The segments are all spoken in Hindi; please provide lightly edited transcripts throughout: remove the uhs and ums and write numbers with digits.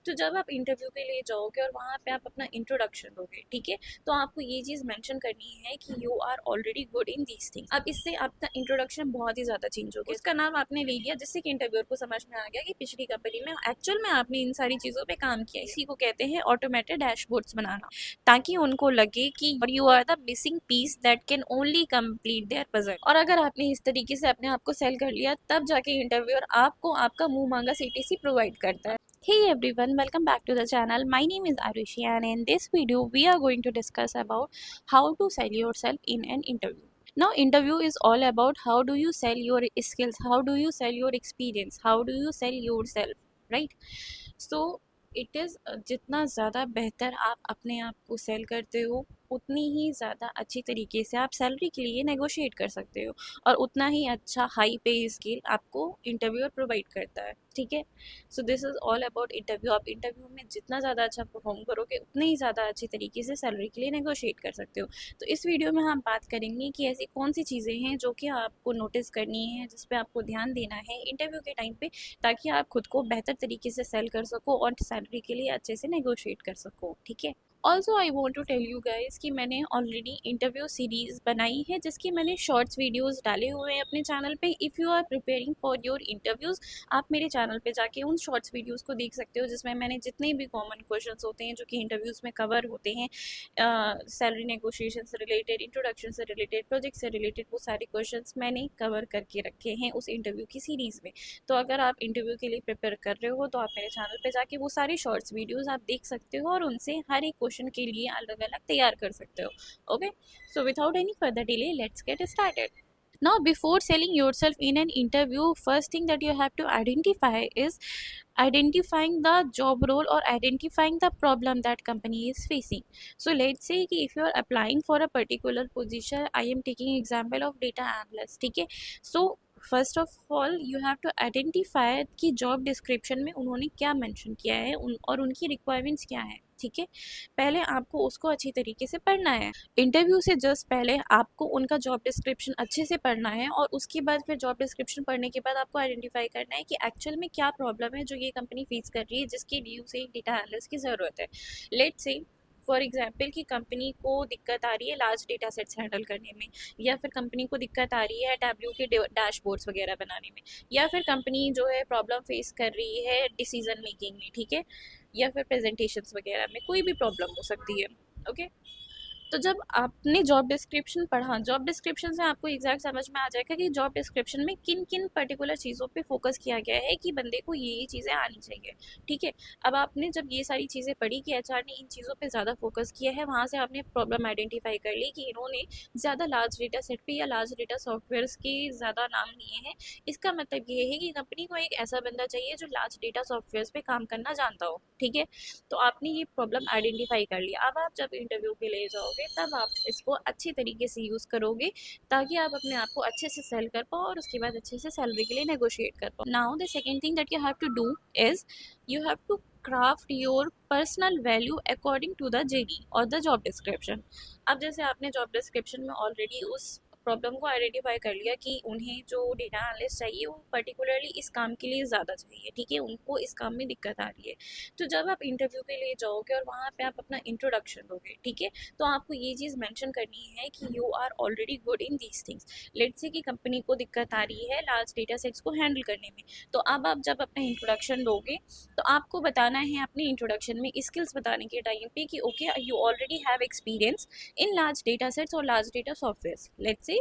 तो जब आप इंटरव्यू के लिए जाओगे और वहाँ पे आप अपना इंट्रोडक्शन दोगे, ठीक है, तो आपको ये चीज़ मेंशन करनी है कि you are already good in these things. अब इससे आपका इंट्रोडक्शन बहुत ही ज़्यादा चेंज हो गया, उसका नाम आपने ले लिया, जिससे कि इंटरव्यूअर को समझ में आ गया कि पिछली कंपनी में एक्चुअल में आपने इन सारी चीज़ों पे काम किया। इसी को कहते हैं ऑटोमेटेड डैशबोर्ड्स बनाना, ताकि उनको लगे कि you are the missing piece that can only complete their puzzle. और अगर आपने इस तरीके से अपने आप को सेल कर लिया, तब जाके इंटरव्यूअर आपको आपका मुंह मांगा सीटीसी प्रोवाइड करता है। Hey everyone, welcome back to the channel. My name is Arushi, and in this video we are going to discuss about how to sell yourself in an interview. Now interview is all about how do you sell your skills, how do you sell your experience, how do you sell yourself, right? So it is जितना ज़्यादा बेहतर आप अपने आप को सेल करते हो, उतनी ही ज़्यादा अच्छी तरीके से आप सैलरी के लिए नेगोशिएट कर सकते हो, और उतना ही अच्छा हाई पे स्केल आपको इंटरव्यूअर प्रोवाइड करता है, ठीक है। So this is all about interview. आप इंटरव्यू में जितना ज़्यादा अच्छा परफॉर्म करोगे, उतने ही ज़्यादा अच्छी तरीके से सैलरी के लिए नेगोशिएट कर सकते हो। तो इस वीडियो में हम बात करेंगे कि ऐसी कौन सी चीज़ें हैं जो कि आपको नोटिस करनी है, जिस पे आपको ध्यान देना है इंटरव्यू के टाइम पे, ताकि आप खुद को बेहतर तरीके से सेल कर सको और सैलरी के लिए अच्छे से नेगोशिएट कर सको, ठीक है। Also I want to tell you guys कि मैंने ऑलरेडी इंटरव्यू सीरीज़ बनाई है, जिसकी मैंने शॉर्ट्स वीडियोज़ डाले हुए हैं अपने चैनल पे। If you are preparing for your interviews, आप मेरे चैनल पे जाके उन शॉर्ट्स वीडियोज़ को देख सकते हो, जिसमें मैंने जितने भी कॉमन क्वेश्चंस होते हैं जो कि इंटरव्यूज़ में कवर होते हैं, सैलरी नेगोशिएशन से रिलेटेड, इंट्रोडक्शन से रिलेटेड, प्रोजेक्ट से रिलेटेड, वो सारे क्वेश्चंस मैंने कवर करके रखे हैं उस इंटरव्यू की सीरीज़ में। तो अगर आप इंटरव्यू के लिए प्रिपेयर कर रहे हो, तो आप मेरे चैनल पे जाके वो सारी शॉर्ट्स वीडियोज़ आप देख सकते हो, और उनसे हर एक क्वेश्चन के लिए अलग अलग तैयार कर सकते हो। Okay, so without any further delay, let's get started. Now, before selling yourself in an interview, first thing that you have to identify is identifying the job role or identifying the problem that company is facing. So let's say कि if you are applying for a particular position, I am taking example of data analyst, ठीक है। So first of all you have to identify कि जॉब डिस्क्रिप्शन में उन्होंने क्या मेंशन किया है, और उनकी रिक्वायरमेंट्स क्या है, ठीक है। पहले आपको उसको अच्छी तरीके से पढ़ना है। इंटरव्यू से जस्ट पहले आपको उनका जॉब डिस्क्रिप्शन अच्छे से पढ़ना है, और उसके बाद फिर जॉब डिस्क्रिप्शन पढ़ने के बाद आपको आइडेंटिफाई करना है कि एक्चुअल में क्या प्रॉब्लम है जो ये कंपनी फेस कर रही है, जिसके लिए उसे एक डेटा एनालिस्ट की ज़रूरत है। लेट्स से फॉर एग्जाम्पल कि कंपनी को दिक्कत आ रही है लार्ज डेटा सेट्स हैंडल करने में, या फिर कंपनी को दिक्कत आ रही है टैब्ल्यू के डैशबोर्ड्स वगैरह बनाने में, या फिर कंपनी जो है प्रॉब्लम फेस कर रही है डिसीजन मेकिंग में, ठीक है, या फिर प्रेजेंटेशंस वगैरह में, कोई भी प्रॉब्लम हो सकती है। ओके, तो जब आपने जॉब डिस्क्रिप्शन पढ़ा, जॉब डिस्क्रिप्शन से आपको एग्जैक्ट समझ में आ जाएगा कि जॉब डिस्क्रिप्शन में किन किन पर्टिकुलर चीज़ों पे फोकस किया गया है कि बंदे को ये चीज़ें आनी चाहिए, ठीक है। अब आपने जब ये सारी चीज़ें पढ़ी कि एचआर ने इन चीज़ों पे ज़्यादा फोकस किया है, वहाँ से आपने प्रॉब्लम आइडेंटिफाई कर ली कि इन्होंने ज़्यादा लार्ज डेटा सेट पे या लार्ज डेटा सॉफ्टवेयर के ज़्यादा नाम लिए हैं। इसका मतलब ये है कि कंपनी को एक ऐसा बंदा चाहिए जो लार्ज डेटा सॉफ्टवेयर पे काम करना जानता हो, ठीक है। तो आपने ये प्रॉब्लम आइडेंटिफाई कर लिया। अब आप जब इंटरव्यू के लिए जाओगे, तब आप इसको अच्छी तरीके से यूज़ करोगे, ताकि आप अपने आप को अच्छे से सेल कर पाओ, और उसके बाद अच्छे से सैलरी के लिए नेगोशिएट कर पाओ। Now the second thing that you have to do is you have to craft your personal value according to the JD और द जॉब डिस्क्रिप्शन। अब जैसे आपने जॉब डिस्क्रिप्शन में ऑलरेडी उस प्रॉब्लम को आइडेंटिफाई कर लिया कि उन्हें जो डेटा एनालिस्ट चाहिए वो पर्टिकुलरली इस काम के लिए ज़्यादा चाहिए, ठीक है, उनको इस काम में दिक्कत आ रही है। तो जब आप इंटरव्यू के लिए जाओगे और वहाँ पे आप अपना इंट्रोडक्शन दोगे, ठीक है, तो आपको ये चीज़ मेंशन करनी है कि you are already good in these things. Let's say कि कंपनी को दिक्कत आ रही है लार्ज डेटा सेट्स को हैंडल करने में, तो अब आप जब अपना इंट्रोडक्शन दोगे, तो आपको बताना है अपने इंट्रोडक्शन में स्किल्स बताने के टाइम पे कि okay you already have experience in large data sets और large data software. Let's say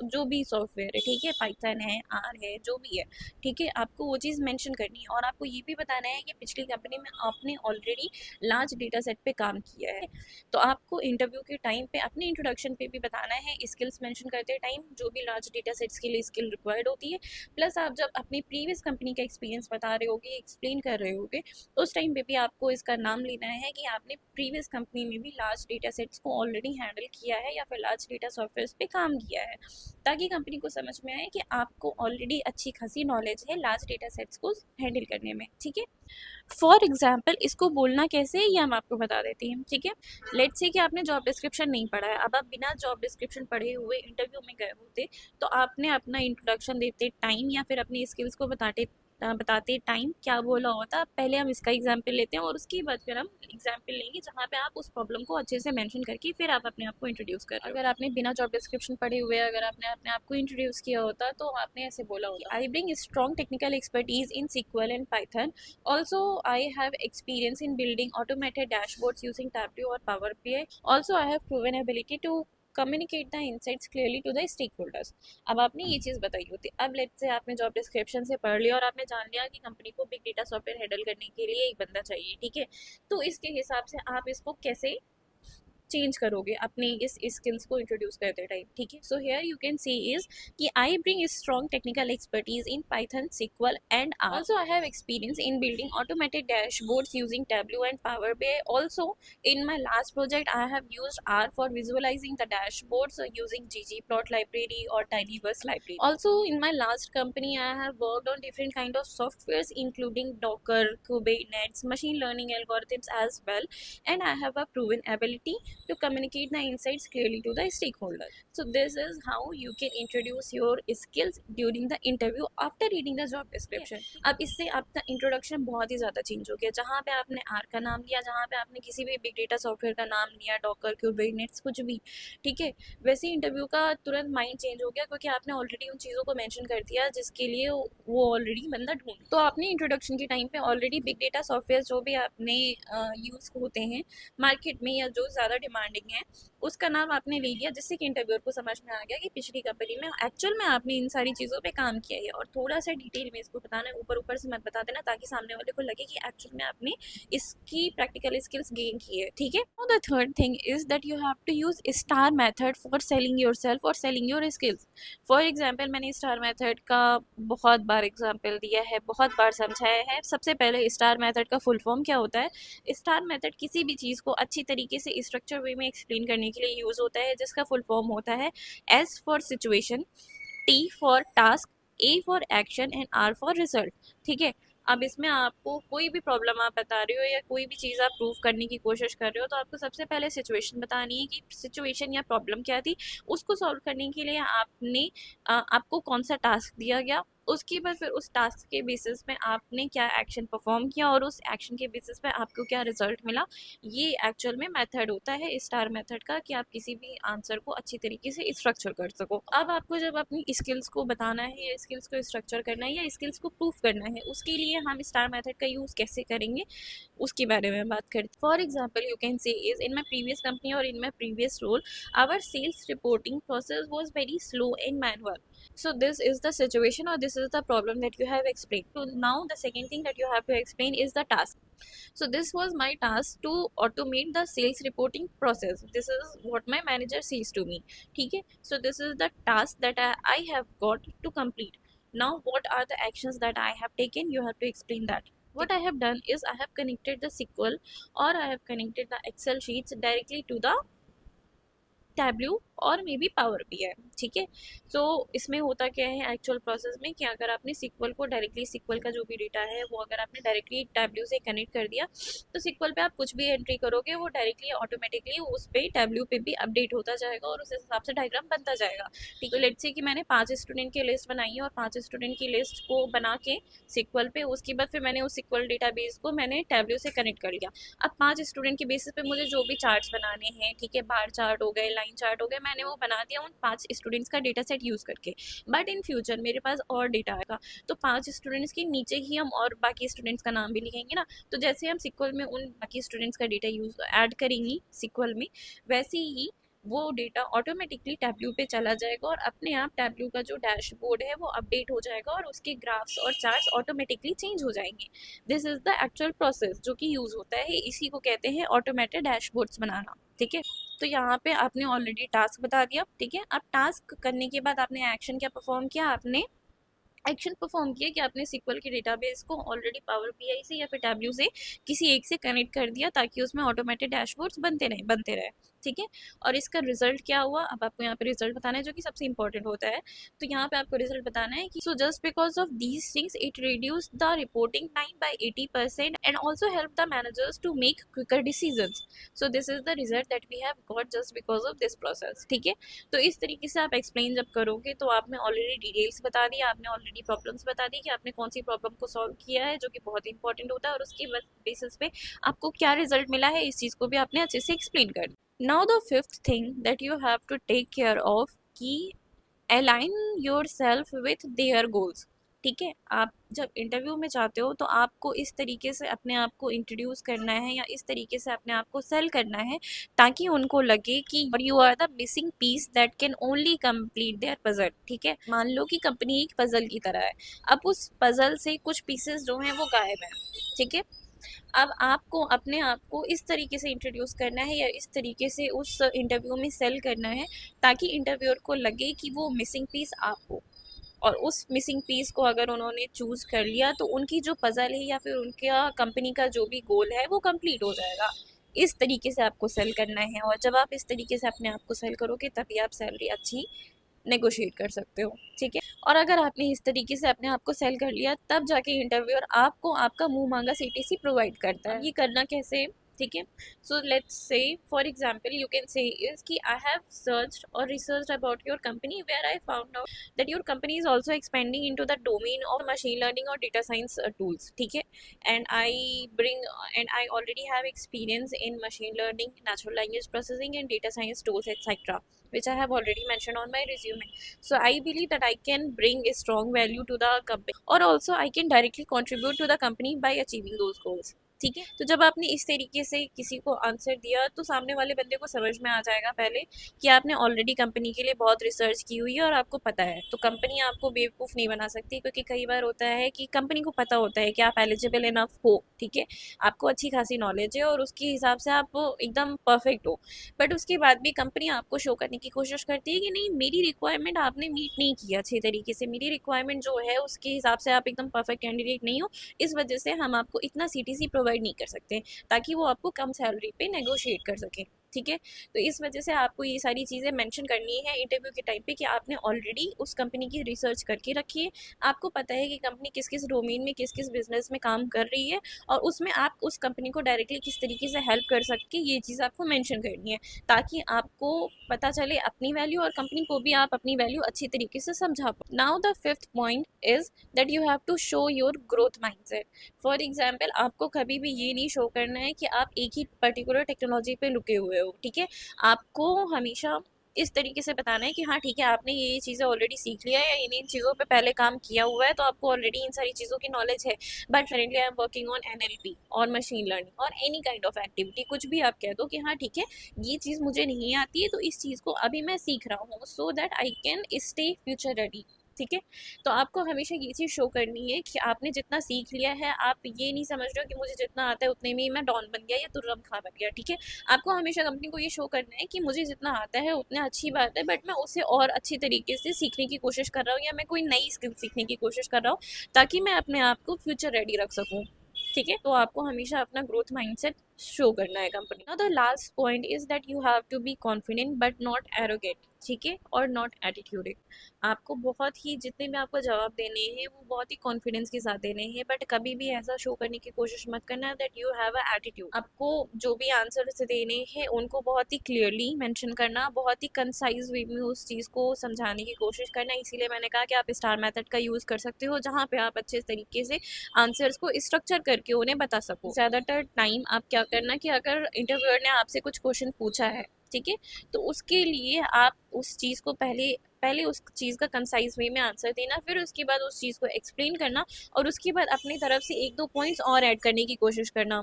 जो भी सॉफ्टवेयर है, ठीक है, पाइथन है, आर है, जो भी है, ठीक है, आपको वो चीज़ मेंशन करनी है, और आपको ये भी बताना है कि पिछली कंपनी में आपने ऑलरेडी लार्ज डेटा सेट पे काम किया है। तो आपको इंटरव्यू के टाइम पे अपने इंट्रोडक्शन पे भी बताना है स्किल्स मेंशन करते टाइम, जो भी लार्ज डेटा सेट्स के लिए स्किल रिक्वायर्ड होती है। प्लस आप जब अपनी प्रीवियस कंपनी का एक्सपीरियंस बता रहे होगे, एक्सप्लेन कर रहे होगे, उस टाइम पे भी आपको इसका नाम लेना है कि आपने प्रीवियस कंपनी में भी लार्ज डेटा सेट्स को ऑलरेडी हैंडल किया है, या फिर लार्ज डेटा सॉफ्टवेयर पे काम किया है, ताकि कंपनी को समझ में आए कि आपको ऑलरेडी अच्छी खासी नॉलेज है लार्ज डेटा सेट्स को हैंडल करने में, ठीक है। फॉर एग्जाम्पल इसको बोलना कैसे है ये हम आपको बता देते हैं, ठीक है। लेट्स से कि आपने जॉब डिस्क्रिप्शन नहीं पढ़ा है, अब आप बिना जॉब डिस्क्रिप्शन पढ़े हुए इंटरव्यू में गए होते, तो आपने अपना इंट्रोडक्शन देते टाइम या फिर अपनी स्किल्स को बताते बताते टाइम क्या बोला होता, पहले हम इसका एग्जाम्पल लेते हैं और उसके बाद फिर हम एग्जाम्पल लेंगे जहाँ पे आप उस प्रॉब्लम को अच्छे से मेंशन करके फिर आप अपने आप को इंट्रोड्यूस कर रहे हो। अगर आपने बिना जॉब डिस्क्रिप्शन पढ़े हुए अगर आपने अपने आप को इंट्रोड्यूस किया होता तो आपने ऐसे बोला होता, I bring strong technical expertise in SQL and Python, also I have experience in building automated dashboards using Tableau और Power BI, also I have proven ability to communicate the insights clearly to the stakeholders. अब आपने ये चीज़ बताई होती, अब लेट्स से आपने जॉब डिस्क्रिप्शन से पढ़ लिया और आपने जान लिया कि कंपनी को बिग डेटा सॉफ्टवेयर हैंडल करने के लिए एक बंदा चाहिए, ठीक है, तो इसके हिसाब से आप इसको कैसे चेंज करोगे अपनी इस स्किल्स को इंट्रोड्यूस करते टाइम, ठीक है। So here you can see is कि I bring strong technical expertise in Python, SQL and R, also I have experience in building automated dashboards using Tableau and Power BI, also in my last project I have used R for visualizing the dashboards using ggplot library or tidyverse library, also in my last company I have worked on different kind of softwares including Docker, Kubernetes, machine learning algorithms as well, and I have a proven ability to communicate the insights clearly to the stakeholder. So this is how you can introduce your skills during the interview after reading the job description. अब इससे आपका इंट्रोडक्शन बहुत ही ज़्यादा चेंज हो गया, जहाँ पे आपने आर का नाम लिया, जहाँ पे आपने किसी भी बिग डेटा सॉफ्टवेयर का नाम लिया, डॉकर, क्यूबरनेट्स, कुछ भी, ठीक है, वैसे इंटरव्यू का तुरंत माइंड चेंज हो गया क्योंकि आपने ऑलरेडी उन चीज़ों को मेंशन कर दिया जिसके लिए वो ऑलरेडी बंदा ढूंढ, तो आपने इंट्रोडक्शन के टाइम पे ऑलरेडी बिग डेटा सॉफ्टवेयर जो भी आपने यूज़ होते हैं मार्केट में या जो ज़्यादा डिमांडिंग है उसका नाम आपने ले लिया, जिससे कि इंटरव्यूअर को समझ में आ गया कि पिछली कंपनी में एक्चुअल में आपने इन सारी चीज़ों पे काम किया है, और थोड़ा सा डिटेल में इसको बताना है, ऊपर ऊपर से मत बता देना ताकि सामने वाले को लगे कि एक्चुअल में आपने इसकी प्रैक्टिकल स्किल्स गेन की है, ठीक है। The third thing is that you have to use STAR method for selling योर सेल्फ और selling your skills. For example मैंने स्टार मेथड का बहुत बार एग्जाम्पल दिया है, बहुत बार समझाया है। सबसे पहले स्टार मेथड का फुल फॉर्म क्या होता है? स्टार मेथड किसी भी चीज़ को अच्छी तरीके से स्ट्रक्चर वे में एक्सप्लेन करने के लिए यूज़ होता है, जिसका फुल फॉर्म होता है S for situation, T for task, A for action and R for result, ठीक है। अब इसमें आपको कोई भी प्रॉब्लम आप बता रहे हो या कोई भी चीज़ आप प्रूव करने की कोशिश कर रहे हो, तो आपको सबसे पहले सिचुएशन बतानी है कि सिचुएशन या प्रॉब्लम क्या थी, उसको सॉल्व करने के लिए आपको कौन सा टास्क दिया गया, उसके बाद फिर उस टास्क के बेसिस पे आपने क्या एक्शन परफॉर्म किया और उस एक्शन के बेसिस पे आपको क्या रिजल्ट मिला। ये एक्चुअल में मेथड होता है स्टार मेथड का, कि आप किसी भी आंसर को अच्छी तरीके से स्ट्रक्चर कर सको। अब आपको जब अपनी स्किल्स को बताना है या स्किल्स को स्ट्रक्चर करना है या स्किल्स को प्रूफ करना है, उसके लिए हम स्टार मेथड का यूज़ कैसे करेंगे उसके बारे में बात करते। For example you can say is in my previous company और in my previous role our sales reporting process was very slow and manual. So this is the situation or this is the problem that you have explained. So now the second thing that you have to explain is the task. So this was my task to automate the sales reporting process. This is what my manager says to me. ठीक है? So this is the task that I have got to complete. Now what are the actions that I have taken? You have to explain that. What I have done is I have connected the SQL or I have connected the Excel sheets directly to the tableau और मे बी पावर भी है, ठीक है। सो इसमें होता क्या है एक्चुअल प्रोसेस में कि अगर आपने सिक्वल को डायरेक्टली सिक्वल का जो भी डेटा है वो अगर आपने डायरेक्टली टैब्लू से कनेक्ट कर दिया तो सिक्वल पे आप कुछ भी एंट्री करोगे वो डायरेक्टली ऑटोमेटिकली उस पर टैब्लू पे भी अपडेट होता जाएगा और उस हिसाब से डायग्राम बनता जाएगा, ठीक है। लेट्स से कि मैंने 5 स्टूडेंट की लिस्ट बनाई है और 5 स्टूडेंट की लिस्ट को बना के सिक्वल पे, उसके बाद फिर मैंने उस सिक्वल डेटाबेस को मैंने टैब्लू से कनेक्ट कर लिया। अब 5 स्टूडेंट के बेसिस पे मुझे जो भी चार्ट्स बनाने हैं, ठीक है, बार चार्ट हो गए, लाइन चार्ट हो गए, मैंने वो बना दिया उन 5 स्टूडेंट्स का डेटा सेट यूज़ करके। बट इन फ्यूचर मेरे पास और डेटा आएगा तो 5 स्टूडेंट्स के नीचे ही हम और बाकी स्टूडेंट्स का नाम भी लिखेंगे ना, तो जैसे हम सिक्वल में उन बाकी स्टूडेंट्स का डेटा यूज़ ऐड करेंगे सिक्वल में, वैसे ही वो डेटा ऑटोमेटिकली टैब्लू पे चला जाएगा और अपने आप टैब्लू का जो डैशबोर्ड है वो अपडेट हो जाएगा और उसके ग्राफ्स और चार्ट्स ऑटोमेटिकली चेंज हो जाएंगे। This is the actual process जो कि यूज़ होता है, इसी को कहते हैं ऑटोमेटेड डैशबोर्ड्स बनाना, ठीक है। तो यहाँ पे आपने ऑलरेडी टास्क बता दिया, ठीक है। अब टास्क करने के बाद आपने एक्शन क्या परफॉर्म किया, आपने एक्शन परफॉर्म किया कि आपने सिक्वल के डेटाबेस को ऑलरेडी पावर बीआई से या फिर टैब्लू से किसी एक से कनेक्ट कर दिया ताकि उसमें ऑटोमेटेड डैशबोर्ड्स बनते रहे, ठीक है। और इसका रिजल्ट क्या हुआ, अब आपको यहाँ पे रिजल्ट बताना है जो कि सबसे इंपॉर्टेंट होता है। तो यहाँ पे आपको रिजल्ट बताना है कि so just because of these things it reduce the reporting time by 80% and also help the managers to make quicker decisions. So this is the result that we have got just because of this process, ठीक है। तो इस तरीके से आप एक्सप्लेन जब करोगे तो आपने ऑलरेडी डिटेल्स बता दी, आपने ऑलरेडी प्रॉब्लम्स बता दी कि आपने कौन सी प्रॉब्लम को सॉल्व किया है, जो कि बहुत इंपॉर्टेंट होता है, और उसके बेसिस पे आपको क्या रिजल्ट मिला है, इस चीज़ को भी आपने अच्छे से एक्सप्लेन कर दिया। Now the fifth thing that you have to take care of कि align yourself with their goals, ठीक है। आप जब इंटरव्यू में जाते हो तो आपको इस तरीके से अपने आप को इंट्रोड्यूस करना है या इस तरीके से अपने आप को सेल करना है ताकि उनको लगे कि you are the missing piece that can only complete their puzzle, ठीक है। मान लो कि कंपनी एक पजल की तरह है, अब उस पजल से कुछ पीसेस जो हैं वो गायब हैं, ठीक है। अब आपको अपने आप को इस तरीके से इंट्रोड्यूस करना है या इस तरीके से उस इंटरव्यू में सेल करना है ताकि इंटरव्यूअर को लगे कि वो मिसिंग पीस आप हो, और उस मिसिंग पीस को अगर उन्होंने चूज कर लिया तो उनकी जो पजल है या फिर उनका कंपनी का जो भी गोल है वो कंप्लीट हो जाएगा। इस तरीके से आपको सेल करना है, और जब आप इस तरीके से अपने आप को सेल करोगे तभी आप सैलरी अच्छी नेगोशिएट कर सकते हो, ठीक है। और अगर आपने इस तरीके से अपने आप को सेल कर लिया तब जाके इंटरव्यूअर आपको आपका मुंह मांगा सीटीसी प्रोवाइड करता है। ये करना कैसे, ठीक है। So let's say for example you can say is कि आई हैव सर्च्ड और researched about your company where I found out that your company is also expanding into the domain of machine learning और डेटा साइंस टूल्स, ठीक है। And I already have experience in machine learning, natural language processing and data science tools, etc., which I have already mentioned on my resume. So I believe that I can bring a strong value to the company, or also I can directly contribute to the company by achieving those goals, ठीक है। तो जब आपने इस तरीके से किसी को आंसर दिया तो सामने वाले बंदे को समझ में आ जाएगा पहले कि आपने ऑलरेडी कंपनी के लिए बहुत रिसर्च की हुई है और आपको पता है। तो कंपनी आपको बेवकूफ़ नहीं बना सकती, क्योंकि कई बार होता है कि कंपनी को पता होता है कि आप एलिजिबल इनफ हो, ठीक है, आपको अच्छी खासी नॉलेज है और उसके हिसाब से आप एकदम परफेक्ट हो, बट उसके बाद भी कंपनी आपको शो करने की कोशिश करती है कि नहीं, मेरी रिक्वायरमेंट आपने मीट नहीं किया अच्छी तरीके से, मेरी रिक्वायरमेंट जो है उसके हिसाब से आप एकदम परफेक्ट कैंडिडेट नहीं हो, इस वजह से हम आपको इतना सीटीसी प्रोवाइड नहीं कर सकते, ताकि वो आपको कम सैलरी पे नेगोशिएट कर सकें, ठीक है। तो इस वजह से आपको ये सारी चीज़ें मेंशन करनी है इंटरव्यू के टाइम पे कि आपने ऑलरेडी उस कंपनी की रिसर्च करके रखी है, आपको पता है कि कंपनी किस किस डोमेन में किस किस बिजनेस में काम कर रही है, और उसमें आप उस कंपनी को डायरेक्टली किस तरीके से हेल्प कर सकते, ये चीज़ आपको मेंशन करनी है ताकि आपको पता चले अपनी वैल्यू और कंपनी को भी आप अपनी वैल्यू अच्छी तरीके से समझा पाओ। Now the fifth point is that you have to show your growth mindset. For example आपको कभी भी ये नहीं शो करना है कि आप एक ही पर्टिकुलर टेक्नोलॉजी पे रुके हुए हो, ठीक है। आपको हमेशा इस तरीके से बताना है कि हाँ ठीक है, आपने ये चीज़ें ऑलरेडी सीख लिया है या इन चीज़ों पे पहले काम किया हुआ है, तो आपको ऑलरेडी इन सारी चीज़ों की नॉलेज है, but currently I am working on NLP और मशीन लर्निंग और एनी काइंड ऑफ एक्टिविटी, कुछ भी आप कह दो कि हाँ ठीक है ये चीज़ मुझे नहीं आती है, तो इस चीज़ को अभी मैं सीख रहा हूँ, so that I can stay future ready, ठीक है। तो आपको हमेशा ये चीज़ शो करनी है कि आपने जितना सीख लिया है, आप ये नहीं समझ रहे हो कि मुझे जितना आता है उतने में ही मैं डॉन बन गया या तुर्रम खां बन गया, ठीक है। आपको हमेशा कंपनी को ये शो करना है कि मुझे जितना आता है उतना अच्छी बात है, बट मैं उसे और अच्छी तरीके से सीखने की कोशिश कर रहा हूँ या मैं कोई नई स्किल सीखने की कोशिश कर रहा हूँ ताकि मैं अपने आप को फ्यूचर रेडी रख सकूँ, ठीक है। तो आपको हमेशा अपना ग्रोथ माइंडसेट शो करना है company. Now the last point is that you have to be confident but not arrogant, ठीक है, और नॉट एटीट्यूडिक। आपको बहुत ही जितने भी आपको जवाब देने हैं वो बहुत ही कॉन्फिडेंस के साथ देने हैं, बट कभी भी ऐसा शो करने की कोशिश मत करना that you have a attitude. आपको जो भी आंसर देने हैं उनको बहुत ही क्लियरली मेंशन करना, बहुत ही कंसाइज वे में उस चीज़ को समझाने की कोशिश करना। इसीलिए मैंने कहा कि आप स्टार मेथड का यूज़ कर सकते हो, जहाँ पे आप अच्छे तरीके से आंसर्स को स्ट्रक्चर करके उन्हें बता सको। ज़्यादातर टाइम आप क्या करना कि अगर इंटरव्यूअर ने आपसे कुछ क्वेश्चन पूछा है, ठीक है, तो उसके लिए आप उस चीज़ को पहले पहले उस चीज़ का कंसाइज वे में आंसर देना, फिर उसके बाद उस चीज़ को एक्सप्लेन करना, और उसके बाद अपनी तरफ से एक दो पॉइंट्स और ऐड करने की कोशिश करना,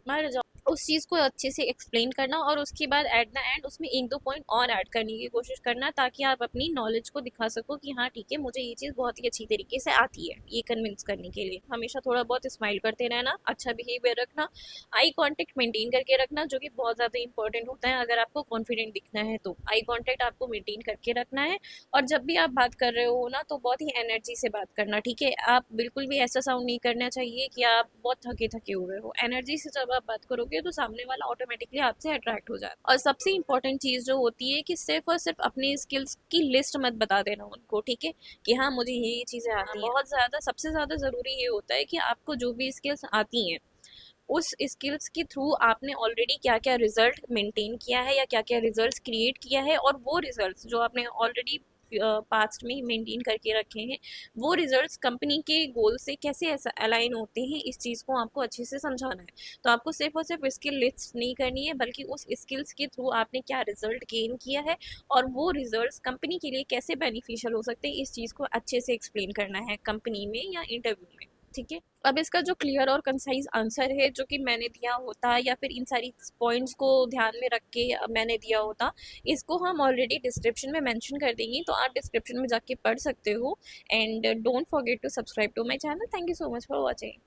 मर जाओ, उस चीज़ को अच्छे से एक्सप्लेन करना, और उसके बाद एट द एंड उसमें एक दो पॉइंट और ऐड करने की कोशिश करना ताकि आप अपनी नॉलेज को दिखा सको कि हाँ ठीक है मुझे ये चीज़ बहुत ही अच्छी तरीके से आती है, ये कन्विंस करने के लिए। हमेशा थोड़ा बहुत स्माइल करते रहना, अच्छा बिहेवियर रखना, आई कॉन्टेक्ट मेंटेन करके रखना, जो कि बहुत ज़्यादा इंपॉर्टेंट होता है अगर आपको कॉन्फिडेंट दिखना है तो। आई कॉन्टेक्ट आपको मेंटेन करके रखना है, और जब भी आप बात कर रहे हो ना तो बहुत ही एनर्जी से बात करना, ठीक है। आप बिल्कुल भी ऐसा साउंड नहीं करना चाहिए कि आप बहुत थके थके हुए हो। एनर्जी से जब आप बात करोगे तो सामने वाला ऑटोमेटिकली आपसे अट्रैक्ट हो जाता है। और सबसे इंपॉर्टेंट चीज़ जो होती है कि सिर्फ और सिर्फ अपनी स्किल्स की लिस्ट मत बता देना उनको, ठीक है, कि हाँ मुझे ये चीज़ें आती हैं। बहुत ज़्यादा सबसे ज़्यादा ज़रूरी ये होता है कि आपको जो भी स्किल्स आती हैं उस स्किल्स के थ्रू आपने ऑलरेडी क्या क्या रिजल्ट मेंटेन किया है या क्या क्या रिजल्ट्स क्रिएट किया है, और वो रिजल्ट्स जो आपने ऑलरेडी पास्ट में मेंटेन करके रखे हैं वो रिजल्ट्स कंपनी के गोल से कैसे ऐसा अलाइन होते हैं, इस चीज़ को आपको अच्छे से समझाना है। तो आपको सिर्फ और सिर्फ स्किल लिस्ट नहीं करनी है, बल्कि उस स्किल्स के थ्रू आपने क्या रिजल्ट गेन किया है और वो रिजल्ट्स कंपनी के लिए कैसे बेनिफिशियल हो सकते हैं, इस चीज़ को अच्छे से एक्सप्लेन करना है कंपनी में या इंटरव्यू में, ठीक है। अब इसका जो क्लियर और कंसाइज आंसर है जो कि मैंने दिया होता या फिर इन सारी पॉइंट्स को ध्यान में रख के मैंने दिया होता, इसको हम ऑलरेडी डिस्क्रिप्शन में मेंशन कर देंगे, तो आप डिस्क्रिप्शन में जाके पढ़ सकते हो। And don't forget to subscribe to my channel. Thank you so much for watching.